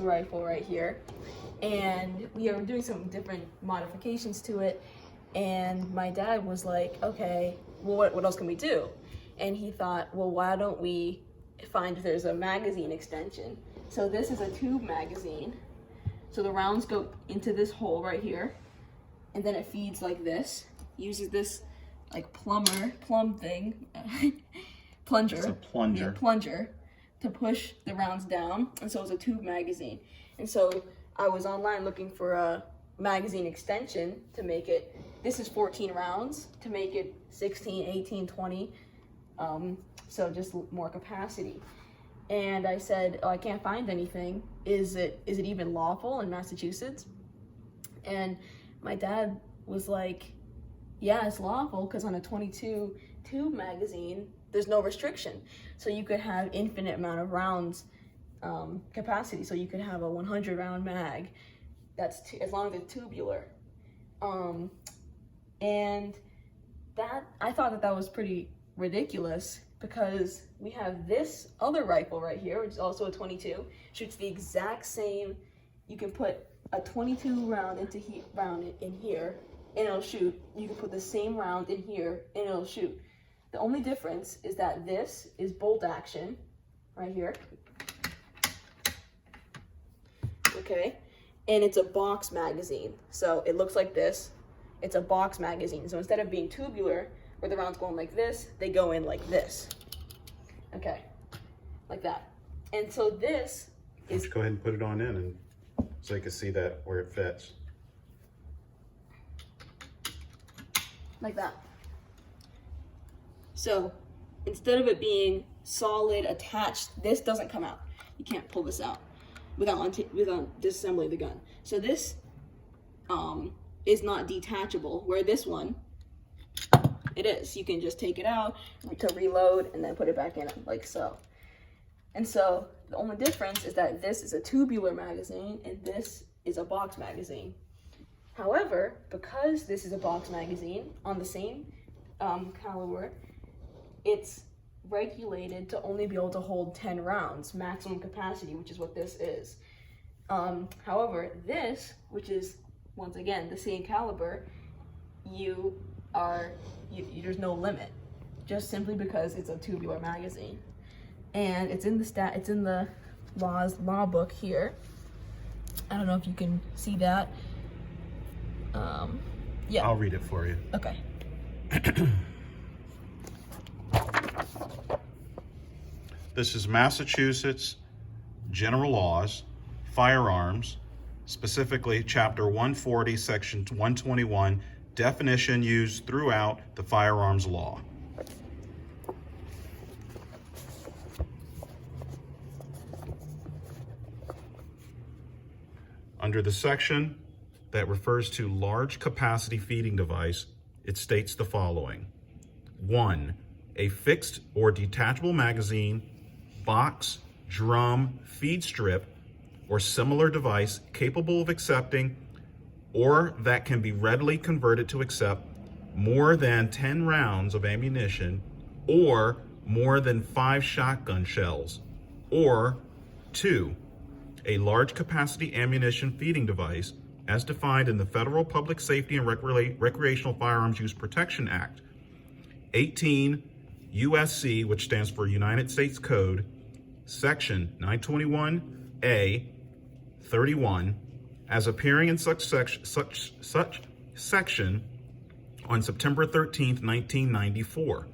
rifle right here, and we are doing some different modifications to it. And my dad was like, okay, well, what else can we do? And he thought, well, why don't we find if there's a magazine extension? So this is a tube magazine. So the rounds go into this hole right here, and then it feeds like this. Uses this like plum thing, plunger. It's a plunger. Yeah, plunger to push the rounds down. And so it's a tube magazine. And so I was online looking for a magazine extension to make it. This is 14 rounds to make it 16, 18, 20. So just more capacity. And I said, oh, I can't find anything. Is it even lawful in Massachusetts? And my dad was like, yeah, it's lawful because on a 22 tube magazine, there's no restriction. So you could have infinite amount of rounds capacity. So you could have a 100 round mag that's as long as it's tubular. And that, I thought that was pretty ridiculous because we have this other rifle right here, which is also a 22, shoots the exact same. You can put a 22 round in here and it'll shoot. You can put the same round in here and it'll shoot. The only difference is that this is bolt action right here. Okay, and it's a box magazine. So it looks like this. It's a box magazine. So instead of being tubular, where the rounds go in like this, they go in like this. Okay, like that. And so this is... Go ahead and put it on in and so you can see that where it fits. Like that. So instead of it being solid attached, this doesn't come out. You can't pull this out without disassembling the gun. So this is not detachable, where this one, it is. You can just take it out to reload and then put it back in like so. And so the only difference is that this is a tubular magazine and this is a box magazine. However, because this is a box magazine on the same caliber, it's regulated to only be able to hold 10 rounds, maximum capacity, which is what this is. However, this, which is, once again, the same caliber, there's no limit, just simply because it's a tubular magazine. And it's in the law book here. I don't know if you can see that. Yeah. I'll read it for you. Okay. This is Massachusetts General Laws, Firearms, specifically Chapter 140, Section 121, definition used throughout the firearms law. Under the section that refers to large capacity feeding device, it states the following. 1, a fixed or detachable magazine, box, drum, feed strip, or similar device capable of accepting or that can be readily converted to accept more than 10 rounds of ammunition or more than 5 shotgun shells. Or 2, a large capacity ammunition feeding device as defined in the Federal Public Safety and Recreational Firearms Use Protection Act, 18 USC, which stands for United States Code, Section 921A 31, as appearing in such section on September 13th, 1994.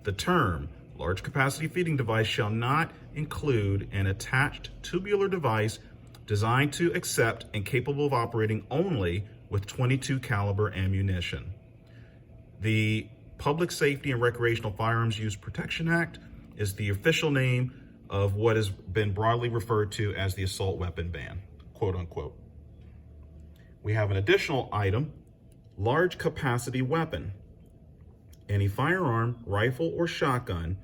The term large capacity feeding device shall not include an attached tubular device designed to accept and capable of operating only with 22 caliber ammunition. The Public Safety and Recreational Firearms Use Protection Act is the official name of what has been broadly referred to as the assault weapon ban, quote unquote. We have an additional item, large capacity weapon. Any firearm, rifle, or shotgun,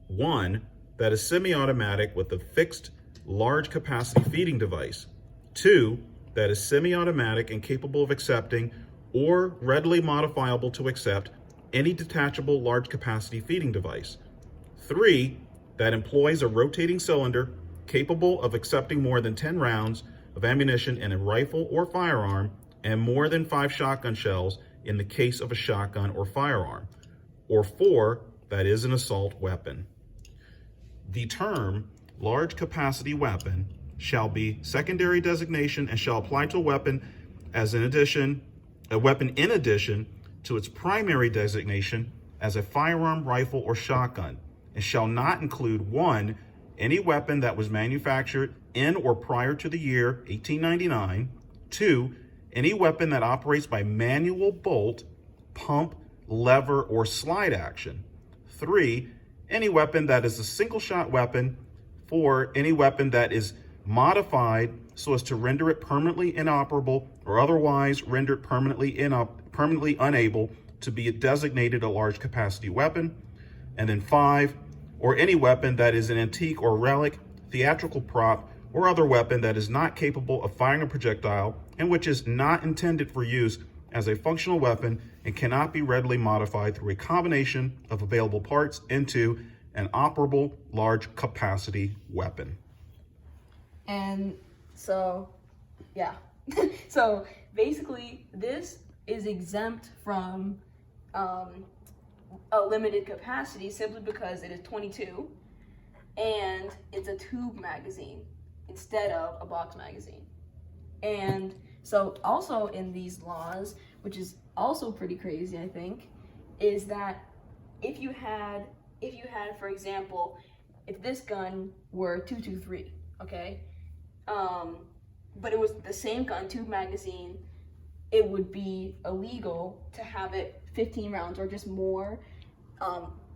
1, that is semi-automatic with a fixed large capacity feeding device. 2, that is semi-automatic and capable of accepting or readily modifiable to accept any detachable large capacity feeding device. 3, that employs a rotating cylinder capable of accepting more than 10 rounds of ammunition in a rifle or firearm and more than 5 shotgun shells in the case of a shotgun or firearm, or 4, that is an assault weapon. The term large capacity weapon shall be secondary designation and shall apply to a weapon in addition to its primary designation as a firearm, rifle, or shotgun, and shall not include 1, any weapon that was manufactured in or prior to the year 1899, 2, any weapon that operates by manual bolt, pump, lever, or slide action, 3, any weapon that is a single shot weapon, 4, any weapon that is modified so as to render it permanently inoperable or otherwise render it permanently unable to be designated a large capacity weapon, and then 5, or any weapon that is an antique or relic, theatrical prop, or other weapon that is not capable of firing a projectile and which is not intended for use as a functional weapon and cannot be readily modified through a combination of available parts into an operable large capacity weapon. And so, yeah. So basically, this is exempt from a limited capacity simply because it is 22 and it's a tube magazine instead of a box magazine. And so also in these laws, which is also pretty crazy, I think, is that if you had, for example, if this gun were 223, okay, but it was the same gun, tube magazine, it would be illegal to have it 15 rounds or just more,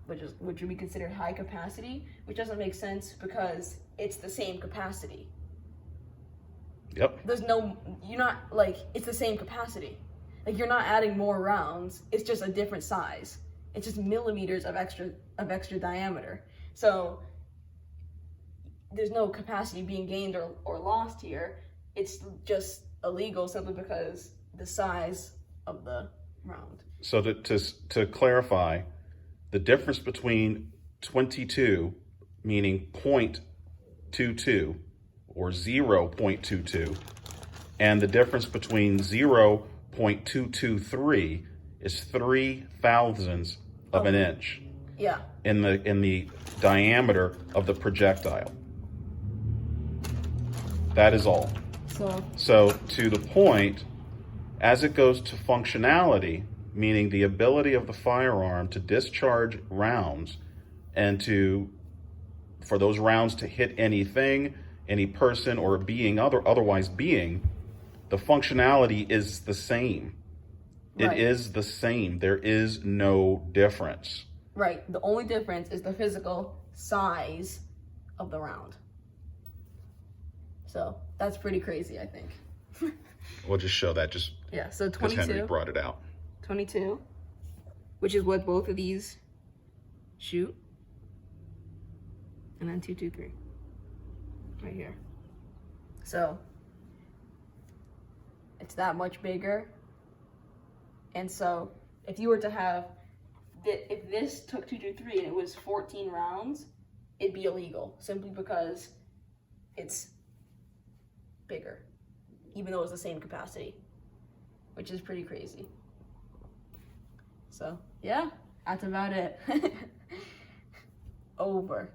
which would be considered high capacity, which doesn't make sense because it's the same capacity. Yep. You're not, like, it's the same capacity. Like, you're not adding more rounds, it's just a different size. It's just millimeters of extra diameter. So there's no capacity being gained or lost here. It's just illegal simply because the size of the round. So to clarify, the difference between 22, meaning 0.22 or 0.22, and the difference between 0.223 is 3 thousandths of an inch. Yeah. In the diameter of the projectile. That is all. So to the point, as it goes to functionality, meaning the ability of the firearm to discharge rounds and for those rounds to hit anything, any person or being otherwise being, the functionality is the same. Right. It is the same. There is no difference. Right. The only difference is the physical size of the round. So that's pretty crazy, I think. We'll just show that so 22. As Henry brought it out. 22, which is what both of these shoot. And then 223, right here. So it's that much bigger. And so if you were to have, if this took 223 and it was 14 rounds, it'd be illegal simply because it's bigger, even though it's the same capacity, which is pretty crazy. So yeah, that's about it. Over.